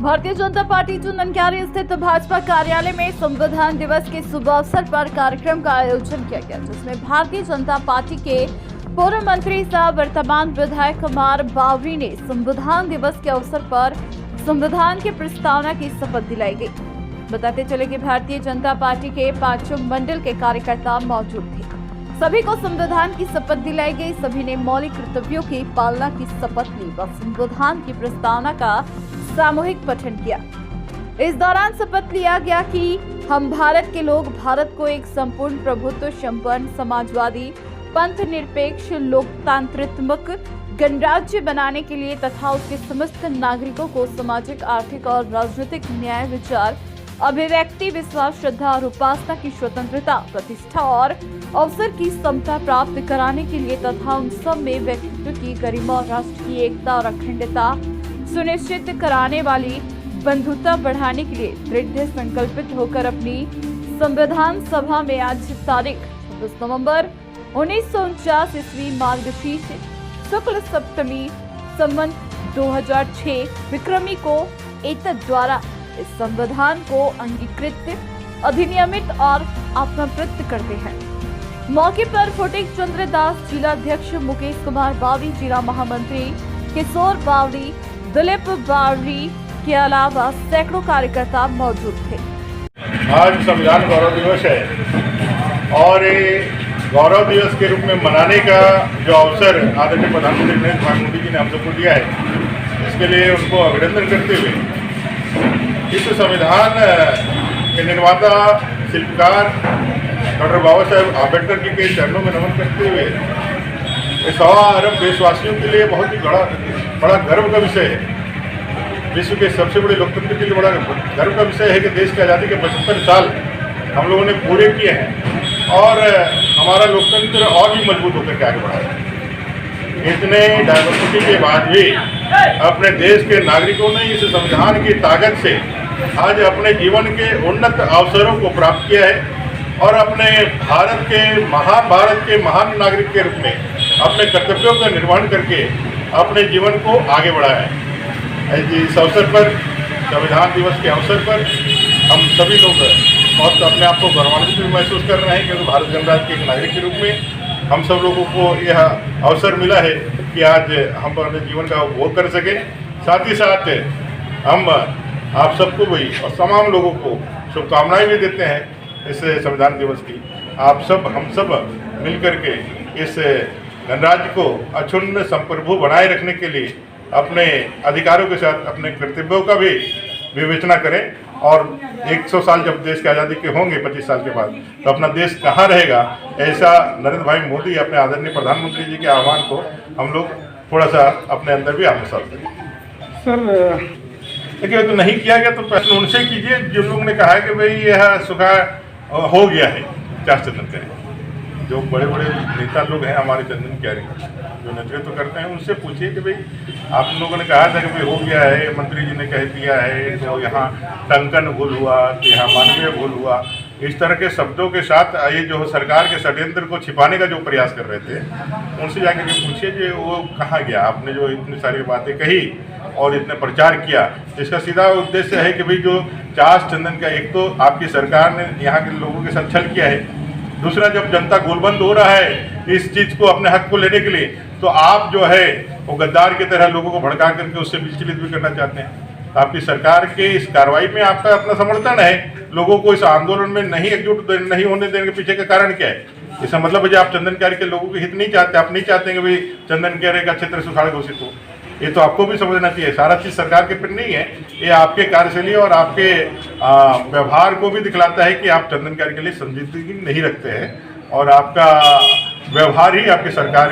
Bharatiya Janata party चंदनकारी स्थित भाजपा कार्यालय में संविधान दिवस के शुभ अवसर पर कार्यक्रम का आयोजन किया गया, जिसमें भारतीय जनता पार्टी के पूर्व मंत्री सह वर्तमान विधायक कुमार बावरी ने संविधान दिवस के अवसर पर संविधान की प्रस्तावना की शपथ दिलाई गई। बताते चले कि भारतीय जनता पार्टी के पांचों मंडल के कार्यकर्ता मौजूद थे। सभी को संविधान की शपथ दिलाई गई। सभी ने मौलिक कर्तव्यों की पालना की शपथ ली व संविधान की प्रस्तावना का सामूहिक पठन किया। इस दौरान शपथ लिया गया कि हम भारत के लोग भारत को एक संपूर्ण प्रभुत्व संपन्न समाजवादी पंथ निरपेक्ष लोकतांत्रिक गणराज्य बनाने के लिए तथा उसके समस्त नागरिकों को सामाजिक, आर्थिक और राजनीतिक न्याय, विचार, अभिव्यक्ति, विश्वास, श्रद्धा और उपासना की स्वतंत्रता, प्रतिष्ठा और अवसर की समता प्राप्त कराने के लिए तथा उन सब में व्यक्तित्व की गरिमा और राष्ट्र की एकता और अखंडता सुनिश्चित कराने वाली बंधुता बढ़ाने के लिए दृढ़ संकल्पित होकर अपनी संविधान सभा में आज तारीख 26 नवंबर 1949 ईस्वी मार्गशीर्ष शुक्ल सप्तमी संवत 2006 विक्रमी को एतद द्वारा इस संविधान को अंगीकृत, अधिनियमित और आत्मप्रत करते हैं। मौके पर फुटिक चंद्र दास, जिला अध्यक्ष मुकेश कुमार बावरी, जिला महामंत्री किशोर बावरी, दिलीप बावरी के अलावा सैकड़ों कार्यकर्ता मौजूद थे। आज संविधान गौरव दिवस है और गौरव दिवस के रूप में मनाने का जो अवसर आदरणीय प्रधानमंत्री नरेंद्र मोदी जी ने हम सबको दिया है, इसके लिए उनको अभिनंदन करते हुए इस संविधान के निर्माता शिल्पकार डॉक्टर बाबा साहेब आम्बेडकर जी के चरणों में नमन करते हुए 1.25 अरब देशवासियों के लिए बहुत ही बड़ा गर्व का विषय है। विश्व के सबसे बड़े लोकतंत्र के लिए बड़ा गर्व का विषय है कि देश की आज़ादी के 75 साल हम लोगों ने पूरे किए हैं और हमारा लोकतंत्र और भी मजबूत होकर के आगे बढ़ा है। इतने डायवर्सिटी के बाद भी अपने देश के नागरिकों ने इस संविधान की ताकत से आज अपने जीवन के उन्नत अवसरों को प्राप्त किया है और अपने भारत के महान नागरिक के रूप में अपने कर्तव्यों का निर्वहन करके अपने जीवन को आगे बढ़ाया है। इस अवसर पर, संविधान दिवस के अवसर पर हम सभी लोग बहुत अपने आप को गौरवान्वित महसूस कर रहे हैं, क्योंकि भारत गणराज्य के एक नागरिक के रूप में हम सब लोगों को यह अवसर मिला है कि आज हम अपने जीवन का उपभोग कर सकें। साथ ही साथ हम आप सबको भी और तमाम लोगों को शुभकामनाएं भी देते हैं इस संविधान दिवस की। आप सब, हम सब मिलकर के इस गणराज्य को अक्षुण्ण संप्रभु बनाए रखने के लिए अपने अधिकारों के साथ अपने कर्तव्यों का भी विवेचना करें और 100 साल जब देश की आज़ादी के होंगे 25 साल के बाद, तो अपना देश कहाँ रहेगा, ऐसा नरेंद्र भाई मोदी अपने आदरणीय प्रधानमंत्री जी के आह्वान को हम लोग थोड़ा सा अपने अंदर भी आत्मसात करें। सर देखिए, तो नहीं किया गया तो प्रश्न उनसे कीजिए जिन लोगों ने कहा है कि भाई यह सुखा हो गया है। चार चंदन जो बड़े बड़े नेता लोग हैं हमारे चंदन क्यारी जो नेतृत्व करते हैं, उनसे पूछिए कि भाई आप लोगों ने कहा था कि भाई हो गया है, मंत्री जी ने कह दिया है, तो यहाँ टंकन भूल हुआ, तो यहाँ मानवीय भूल हुआ, इस तरह के शब्दों के साथ ये जो सरकार के षड्यंत्र को छिपाने का जो प्रयास कर रहे थे, उनसे जाकर के पूछिए कि वो कहाँ गया। आपने जो इतनी सारी बातें कही और इतने प्रचार किया, इसका सीधा उद्देश्य है कि भाई जो चार चंदन का, एक तो आपकी सरकार ने यहाँ के लोगों के साथ छल किया है, दूसरा जब जनता गोलबंद हो रहा है इस चीज़ को, अपने हक को लेने के लिए, तो आप जो है वो गद्दार की तरह लोगों को भड़का करके उससे विचलित भी करना चाहते हैं। तो आपकी सरकार के इस कार्रवाई में आपका अपना समर्थन है। लोगों को इस आंदोलन में नहीं एकजुट नहीं होने देने के पीछे का कारण क्या है? इसका मतलब है आप चंदन क्यारी के लोगों के हित नहीं चाहते, आप नहीं चाहते कि भाई चंदन क्यारी का क्षेत्र सुखाड़ घोषित हो। ये तो आपको भी समझना चाहिए, सारा चीज़ सरकार के पर नहीं है, ये आपके कार्यशैली और आपके व्यवहार को भी दिखलाता है कि आप चंदन क्यारी के लिए संजीदगी नहीं रखते हैं और आपका व्यवहार ही आपकी सरकार